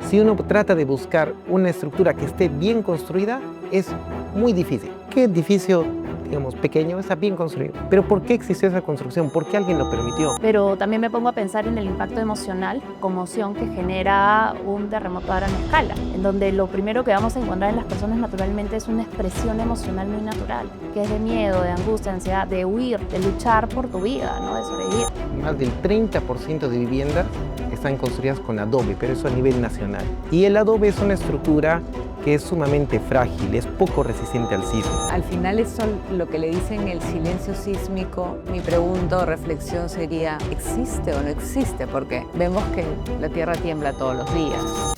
Si uno trata de buscar una estructura que esté bien construida, es muy difícil. ¿Qué edificio, digamos, pequeño está bien construido? Pero ¿por qué existió esa construcción? ¿Por qué alguien lo permitió? Pero también me pongo a pensar en el impacto emocional, conmoción que genera un terremoto a gran escala, en donde lo primero que vamos a encontrar en las personas naturalmente es una expresión emocional muy natural, que es de miedo, de angustia, de ansiedad, de huir, de luchar por tu vida, ¿no? De sobrevivir. Más del 30% de viviendas están construidas con adobe, pero eso a nivel nacional. Y el adobe es una estructura que es sumamente frágil, es poco resistente al sismo. Al final eso lo que le dicen el silencio sísmico. Mi pregunta o reflexión sería, ¿existe o no existe? Porque vemos que la Tierra tiembla todos los días.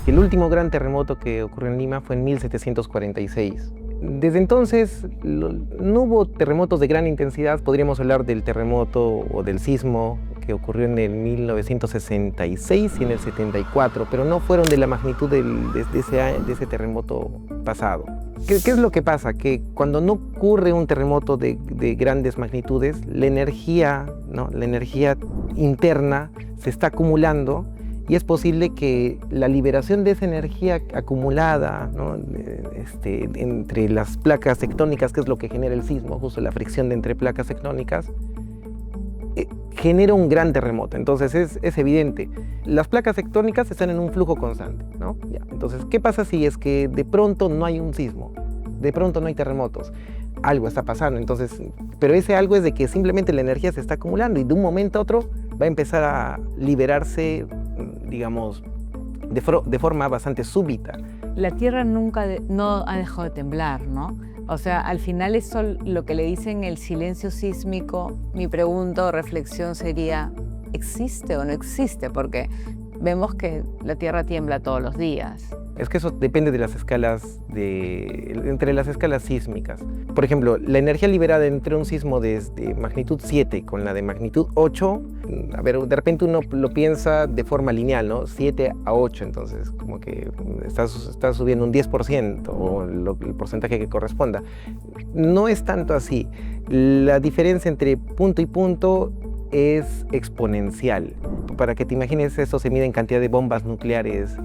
El último gran terremoto que ocurrió en Lima fue en 1746. Desde entonces no hubo terremotos de gran intensidad. Podríamos hablar del terremoto o del sismo que ocurrió en el 1966 y en el 74, pero no fueron de la magnitud de ese terremoto pasado. ¿Qué es lo que pasa? Que cuando no ocurre un terremoto de grandes magnitudes, la energía, ¿no? La energía interna se está acumulando. Y es posible que la liberación de esa energía acumulada, ¿no? Entre las placas tectónicas, que es lo que genera el sismo, justo la fricción de entre placas tectónicas, genera un gran terremoto. Entonces es evidente, las placas tectónicas están en un flujo constante, ¿no? Ya. Entonces, ¿qué pasa si es que de pronto no hay un sismo? De pronto no hay terremotos. Algo está pasando, entonces, pero ese algo es de que simplemente la energía se está acumulando y de un momento a otro va a empezar a liberarse, digamos, de forma bastante súbita. La Tierra nunca no ha dejado de temblar, ¿no? O sea, al final eso lo que le dicen el silencio sísmico. Mi pregunta o reflexión sería, ¿existe o no existe? Porque vemos que la Tierra tiembla todos los días. Es que eso depende de las escalas, entre las escalas sísmicas. Por ejemplo, la energía liberada entre un sismo de magnitud 7 con la de magnitud 8, a ver, de repente uno lo piensa de forma lineal, ¿no? 7 a 8, entonces como que está subiendo un 10% o el porcentaje que corresponda. No es tanto así. La diferencia entre punto y punto es exponencial. Para que te imagines, eso se mide en cantidad de bombas nucleares.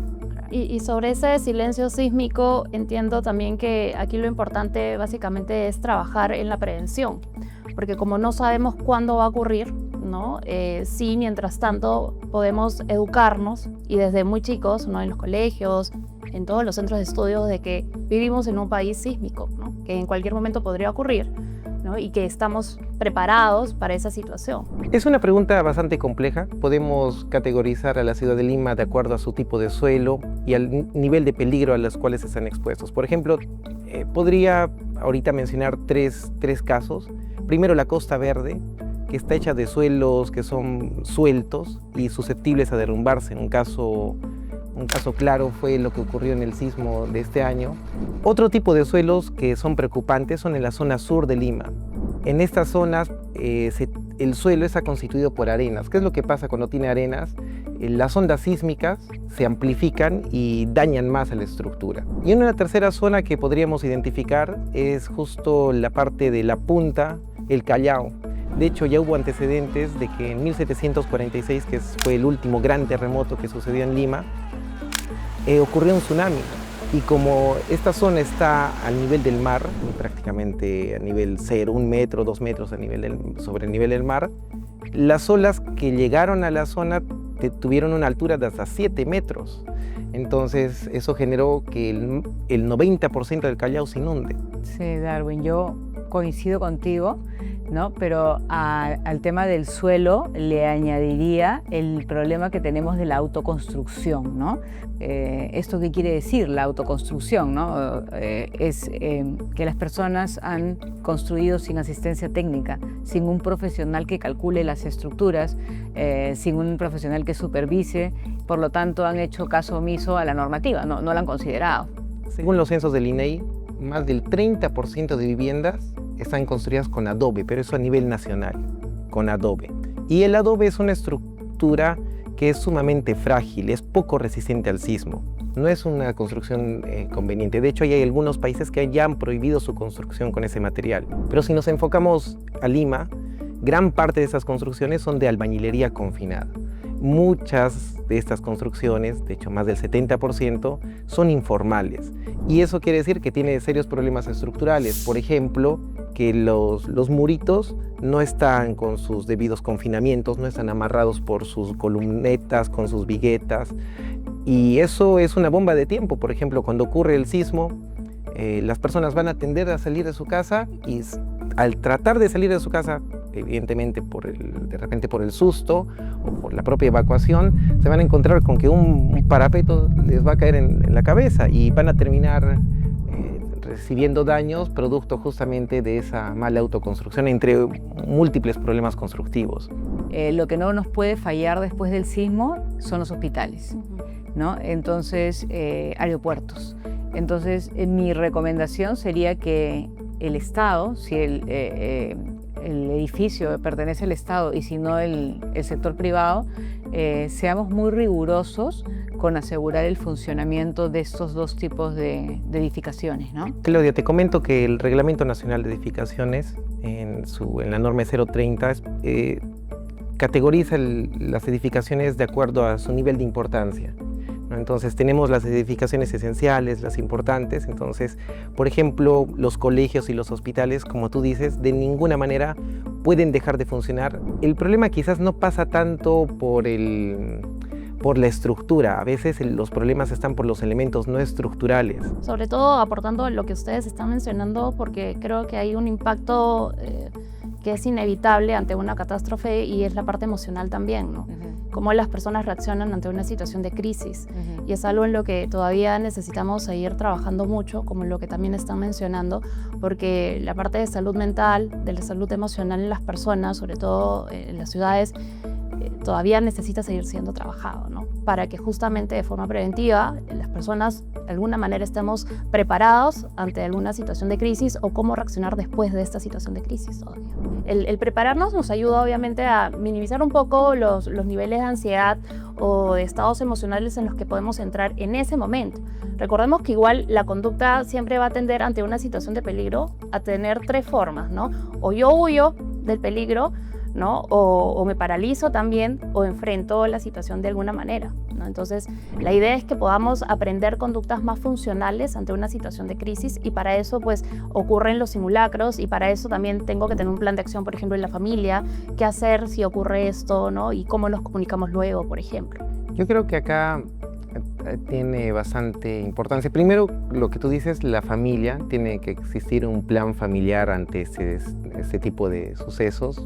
Y sobre ese silencio sísmico, entiendo también que aquí lo importante básicamente es trabajar en la prevención, porque como no sabemos cuándo va a ocurrir, ¿no? Sí, mientras tanto podemos educarnos y desde muy chicos, ¿no? En los colegios, en todos los centros de estudios, de que vivimos en un país sísmico, ¿no? Que en cualquier momento podría ocurrir, ¿no? Y que estamos preparados para esa situación. Es una pregunta bastante compleja. Podemos categorizar a la ciudad de Lima de acuerdo a su tipo de suelo y al nivel de peligro a los cuales están expuestos. Por ejemplo, podría ahorita mencionar tres casos. Primero, la Costa Verde, que está hecha de suelos que son sueltos y susceptibles a derrumbarse. Un caso claro fue lo que ocurrió en el sismo de este año. Otro tipo de suelos que son preocupantes son en la zona sur de Lima. En estas zonas el suelo está constituido por arenas. ¿Qué es lo que pasa cuando tiene arenas? Las ondas sísmicas se amplifican y dañan más a la estructura. Y una tercera zona que podríamos identificar es justo la parte de la punta, el Callao. De hecho, ya hubo antecedentes de que en 1746, que fue el último gran terremoto que sucedió en Lima, ocurrió un tsunami. Y como esta zona está al nivel del mar, prácticamente a nivel 0, 1 metro, 2 metros sobre el nivel del mar, las olas que llegaron a la zona tuvieron una altura de hasta 7 metros. Entonces eso generó que el 90% del Callao se inunde. Sí, Darwin, yo coincido contigo, ¿no? Pero al tema del suelo le añadiría el problema que tenemos de la autoconstrucción, ¿no? ¿Esto qué quiere decir, la autoconstrucción, ¿no? Es que las personas han construido sin asistencia técnica, sin un profesional que calcule las estructuras, sin un profesional que supervise, por lo tanto han hecho caso omiso a la normativa, no la han considerado. Según los censos del INEI, más del 30% de viviendas están construidas con adobe, pero eso a nivel nacional, con adobe. Y el adobe es una estructura que es sumamente frágil, es poco resistente al sismo. no es una construcción conveniente. De hecho, hay algunos países que ya han prohibido su construcción con ese material. Pero si nos enfocamos a Lima, gran parte de esas construcciones son de albañilería confinada. Muchas de estas construcciones, de hecho más del 70%, son informales. Y eso quiere decir que tiene serios problemas estructurales. Por ejemplo, que los muritos no están con sus debidos confinamientos, no están amarrados por sus columnetas, con sus viguetas. Y eso es una bomba de tiempo. Por ejemplo, cuando ocurre el sismo, las personas van a tender a salir de su casa y al tratar de salir de su casa, evidentemente de repente por el susto o por la propia evacuación, se van a encontrar con que un parapeto les va a caer en la cabeza y van a terminar recibiendo daños producto justamente de esa mala autoconstrucción, entre múltiples problemas constructivos. Lo que no nos puede fallar después del sismo son los hospitales, ¿no? Entonces, aeropuertos. Entonces, mi recomendación sería que el Estado, si el edificio pertenece al Estado y si no el sector privado, seamos muy rigurosos con asegurar el funcionamiento de estos dos tipos de edificaciones, ¿no? Claudia, te comento que el Reglamento Nacional de Edificaciones, en la norma 030, categoriza las edificaciones de acuerdo a su nivel de importancia, ¿no? Entonces tenemos las edificaciones esenciales, las importantes. Entonces, por ejemplo, los colegios y los hospitales, como tú dices, de ninguna manera pueden dejar de funcionar. El problema quizás no pasa tanto por la estructura. A veces los problemas están por los elementos no estructurales. Sobre todo aportando lo que ustedes están mencionando, porque creo que hay un impacto que es inevitable ante una catástrofe, y es la parte emocional también, ¿no? Cómo las personas reaccionan ante una situación de crisis. Y es algo en lo que todavía necesitamos seguir trabajando mucho, como lo que también están mencionando, porque la parte de salud mental, de la salud emocional en las personas, sobre todo en las ciudades, todavía necesita seguir siendo trabajado, ¿no? Para que justamente de forma preventiva las personas de alguna manera estemos preparados ante alguna situación de crisis, o cómo reaccionar después de esta situación de crisis todavía. El prepararnos nos ayuda obviamente a minimizar un poco los niveles de ansiedad o de estados emocionales en los que podemos entrar en ese momento. Recordemos que igual la conducta siempre va a tender ante una situación de peligro a tener tres formas, ¿no? O yo huyo del peligro, ¿no? O me paralizo también, o enfrento la situación de alguna manera, ¿no? Entonces, la idea es que podamos aprender conductas más funcionales ante una situación de crisis, y para eso pues ocurren los simulacros, y para eso también tengo que tener un plan de acción, por ejemplo, en la familia, qué hacer si ocurre esto, ¿no? Y cómo nos comunicamos luego, por ejemplo. Yo creo que acá tiene bastante importancia. Primero, lo que tú dices, la familia, tiene que existir un plan familiar ante este tipo de sucesos.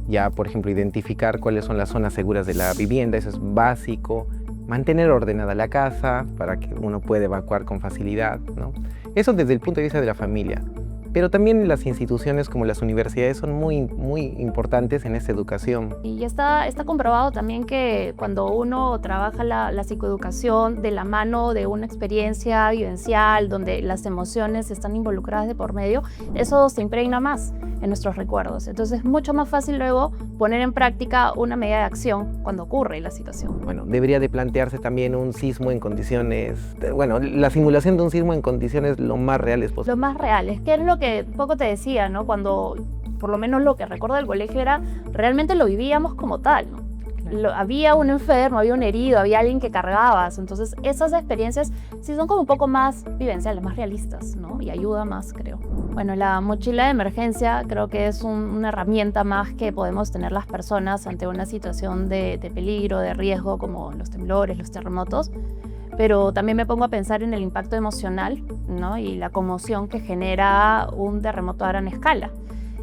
Ya, por ejemplo, identificar cuáles son las zonas seguras de la vivienda, eso es básico. Mantener ordenada la casa para que uno pueda evacuar con facilidad, ¿no? Eso desde el punto de vista de la familia. Pero también las instituciones como las universidades son muy importantes en esta educación. Y está comprobado también que cuando uno trabaja la psicoeducación de la mano de una experiencia vivencial, donde las emociones están involucradas de por medio, eso se impregna más en nuestros recuerdos. Entonces es mucho más fácil luego poner en práctica una medida de acción cuando ocurre la situación. Bueno, debería de plantearse también un sismo en condiciones, bueno, la simulación de un sismo en condiciones lo más reales posible. Lo más reales, que es lo que poco te decía, ¿no? Cuando, por lo menos lo que recuerdo del colegio era, realmente lo vivíamos como tal, ¿no? Había un enfermo, había un herido, había alguien que cargabas. Entonces esas experiencias sí son como un poco más vivenciales, más realistas, ¿no? Y ayuda más, creo. Bueno, la mochila de emergencia creo que es una herramienta más que podemos tener las personas ante una situación de peligro, de riesgo, como los temblores, los terremotos. Pero también me pongo a pensar en el impacto emocional, ¿no? Y la conmoción que genera un terremoto a gran escala,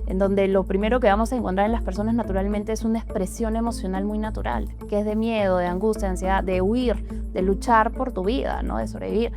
en donde lo primero que vamos a encontrar en las personas naturalmente es una expresión emocional muy natural, que es de miedo, de angustia, de ansiedad, de huir, de luchar por tu vida, ¿no? De sobrevivir.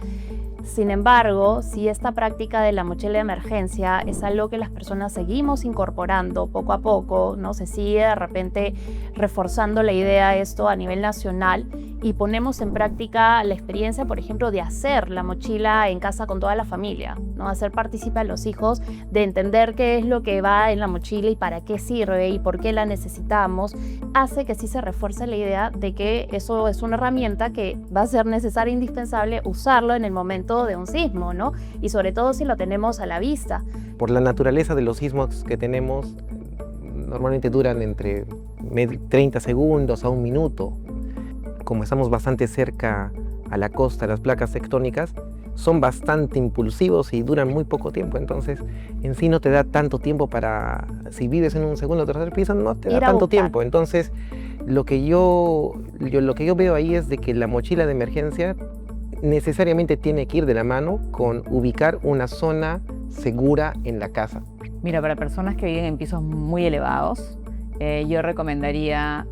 Sin embargo, si esta práctica de la mochila de emergencia es algo que las personas seguimos incorporando poco a poco, ¿no? Se sigue de repente reforzando la idea de esto a nivel nacional, y ponemos en práctica la experiencia, por ejemplo, de hacer la mochila en casa con toda la familia, ¿no? Hacer partícipe a los hijos de entender qué es lo que va en la mochila y para qué sirve y por qué la necesitamos, hace que sí se refuerce la idea de que eso es una herramienta que va a ser necesaria e indispensable usarlo en el momento de un sismo, ¿no? Y sobre todo si lo tenemos a la vista. Por la naturaleza de los sismos que tenemos, normalmente duran entre 30 segundos a un minuto. Como estamos bastante cerca a la costa, las placas tectónicas son bastante impulsivos y duran muy poco tiempo, entonces en sí no te da tanto tiempo para, si vives en un segundo o tercer piso, no te da tanto tiempo. Entonces lo que yo veo ahí es de que la mochila de emergencia necesariamente tiene que ir de la mano con ubicar una zona segura en la casa. Mira, para personas que viven en pisos muy elevados, yo recomendaría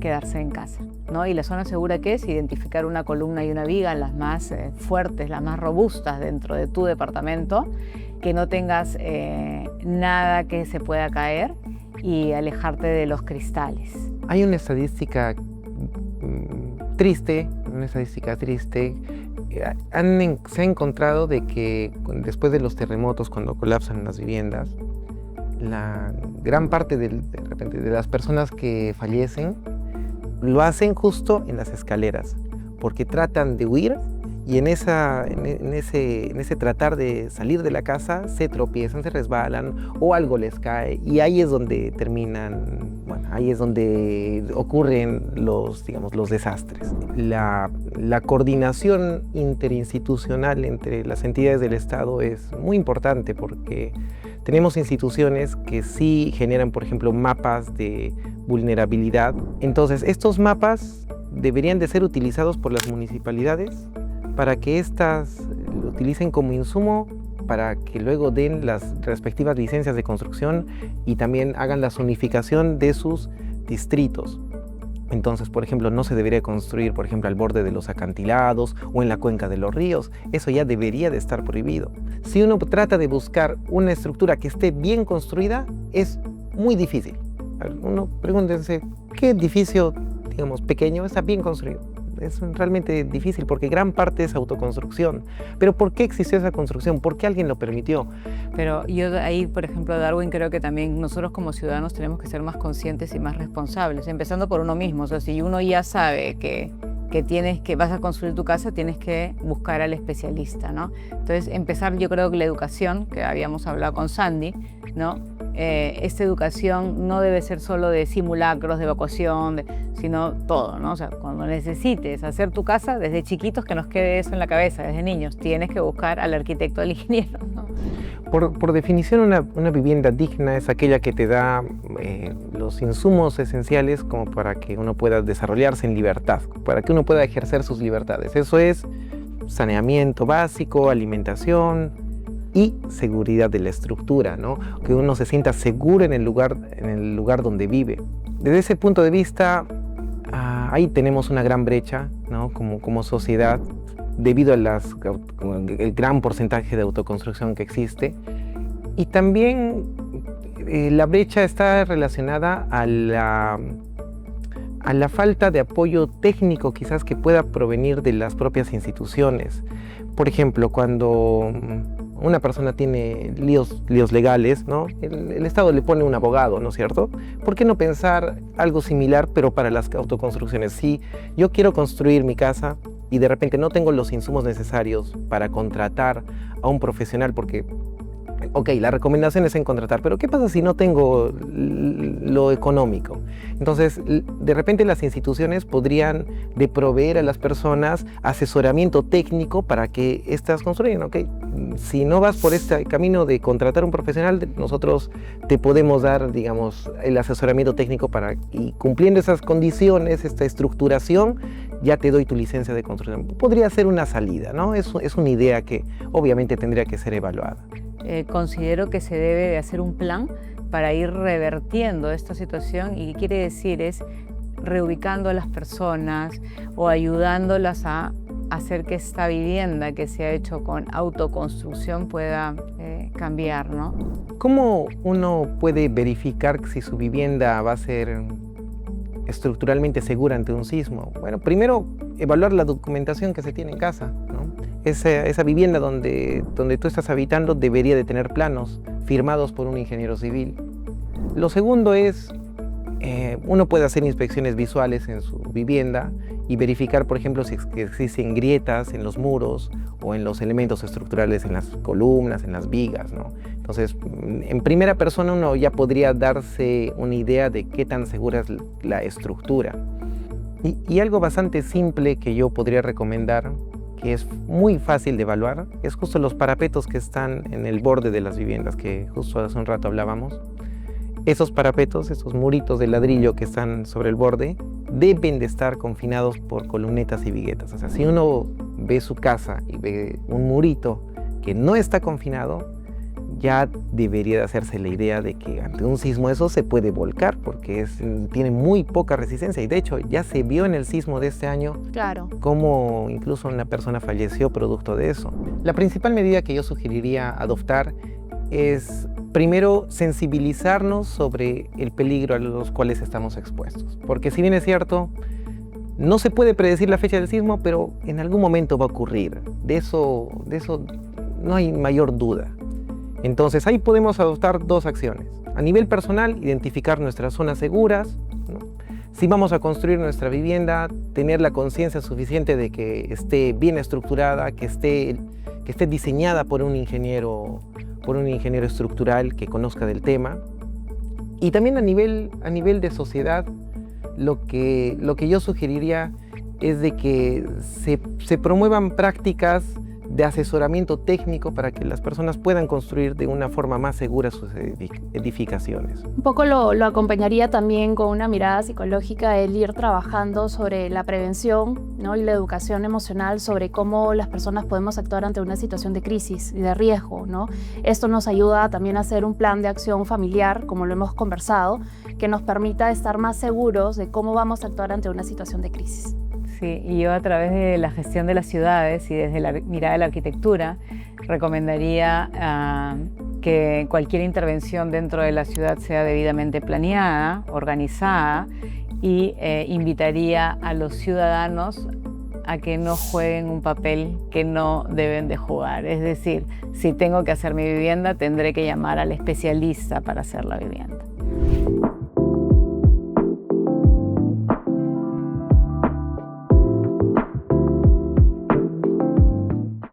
quedarse en casa, ¿no? Y la zona segura, ¿qué es? Identificar una columna y una viga, las más fuertes, las más robustas dentro de tu departamento, que no tengas nada que se pueda caer y alejarte de los cristales. Hay una estadística triste, se ha encontrado de que después de los terremotos, cuando colapsan las viviendas, la gran parte de las personas que fallecen lo hacen justo en las escaleras, porque tratan de huir y en ese tratar de salir de la casa se tropiezan, se resbalan o algo les cae, y ahí es donde terminan, bueno, ahí es donde ocurren los desastres. La coordinación interinstitucional entre las entidades del Estado es muy importante, porque tenemos instituciones que sí generan, por ejemplo, mapas de vulnerabilidad. Entonces, estos mapas deberían de ser utilizados por las municipalidades para que éstas lo utilicen como insumo para que luego den las respectivas licencias de construcción y también hagan la zonificación de sus distritos. Entonces, por ejemplo, no se debería construir, por ejemplo, al borde de los acantilados o en la cuenca de los ríos. Eso ya debería de estar prohibido. Si uno trata de buscar una estructura que esté bien construida, es muy difícil. Uno pregúntense, ¿qué edificio, digamos, pequeño está bien construido? Es realmente difícil porque gran parte es autoconstrucción. Pero ¿por qué existió esa construcción? ¿Por qué alguien lo permitió? Pero yo ahí, por ejemplo, Darwin, creo que también nosotros como ciudadanos tenemos que ser más conscientes y más responsables, empezando por uno mismo. O sea, si uno ya sabe que vas a construir tu casa, tienes que buscar al especialista, ¿no? Entonces, empezar, yo creo que la educación, que habíamos hablado con Sandy, ¿no? Esta educación no debe ser solo de simulacros, de evacuación, sino todo, ¿no? O sea, cuando necesites hacer tu casa, desde chiquitos que nos quede eso en la cabeza, desde niños, tienes que buscar al arquitecto, al ingeniero, ¿no? Por definición, una vivienda digna es aquella que te da los insumos esenciales como para que uno pueda desarrollarse en libertad, para que uno pueda ejercer sus libertades. Eso es saneamiento básico, alimentación y seguridad de la estructura, ¿no? Que uno se sienta seguro en el lugar donde vive. Desde ese punto de vista, ahí tenemos una gran brecha, ¿no? Como sociedad, debido al gran porcentaje de autoconstrucción que existe. Y también la brecha está relacionada a la falta de apoyo técnico quizás que pueda provenir de las propias instituciones. Por ejemplo, cuando una persona tiene líos legales, ¿no? El Estado le pone un abogado, ¿no es cierto? ¿Por qué no pensar algo similar, pero para las autoconstrucciones? Si yo quiero construir mi casa y de repente no tengo los insumos necesarios para contratar a un profesional, porque, ok, la recomendación es en contratar, pero ¿qué pasa si no tengo lo económico? Entonces, de repente las instituciones podrían de proveer a las personas asesoramiento técnico para que éstas construyan, ¿ok? Si no vas por este camino de contratar un profesional, nosotros te podemos dar, digamos, el asesoramiento técnico y cumpliendo esas condiciones, esta estructuración, ya te doy tu licencia de construcción. Podría ser una salida, ¿no? Es una idea que obviamente tendría que ser evaluada. Considero que se debe de hacer un plan para ir revertiendo esta situación, y qué quiere decir es reubicando a las personas o ayudándolas a hacer que esta vivienda que se ha hecho con autoconstrucción pueda cambiar, ¿no? ¿Cómo uno puede verificar si su vivienda va a ser estructuralmente segura ante un sismo? Bueno, primero, evaluar la documentación que se tiene en casa, ¿no? Esa vivienda donde tú estás habitando debería de tener planos firmados por un ingeniero civil. Lo segundo es, uno puede hacer inspecciones visuales en su vivienda y verificar, por ejemplo, si existen grietas en los muros o en los elementos estructurales, en las columnas, en las vigas, ¿no? Entonces, en primera persona uno ya podría darse una idea de qué tan segura es la estructura. Y algo bastante simple que yo podría recomendar, que es muy fácil de evaluar, es justo los parapetos que están en el borde de las viviendas, que justo hace un rato hablábamos. Esos parapetos, esos muritos de ladrillo que están sobre el borde, deben de estar confinados por columnetas y viguetas. O sea, si uno ve su casa y ve un murito que no está confinado, ya debería de hacerse la idea de que ante un sismo eso se puede volcar, porque tiene muy poca resistencia. Y de hecho, ya se vio en el sismo de este año Claro. cómo incluso una persona falleció producto de eso. La principal medida que yo sugeriría adoptar es, primero, sensibilizarnos sobre el peligro a los cuales estamos expuestos. Porque si bien es cierto, no se puede predecir la fecha del sismo, pero en algún momento va a ocurrir. De eso no hay mayor duda. Entonces ahí podemos adoptar dos acciones. A nivel personal, identificar nuestras zonas seguras, ¿no? Si vamos a construir nuestra vivienda, tener la conciencia suficiente de que esté bien estructurada, que esté diseñada por un ingeniero estructural que conozca del tema. Y también a nivel de sociedad, lo que yo sugeriría es de que se promuevan prácticas de asesoramiento técnico para que las personas puedan construir de una forma más segura sus edificaciones. Un poco lo acompañaría también con una mirada psicológica, el ir trabajando sobre la prevención, ¿no? Y la educación emocional sobre cómo las personas podemos actuar ante una situación de crisis y de riesgo, ¿no? Esto nos ayuda también a hacer un plan de acción familiar, como lo hemos conversado, que nos permita estar más seguros de cómo vamos a actuar ante una situación de crisis. Sí, y yo a través de la gestión de las ciudades y desde la mirada de la arquitectura recomendaría que cualquier intervención dentro de la ciudad sea debidamente planeada, organizada y invitaría a los ciudadanos a que no jueguen un papel que no deben de jugar. Es decir, si tengo que hacer mi vivienda, tendré que llamar al especialista para hacer la vivienda.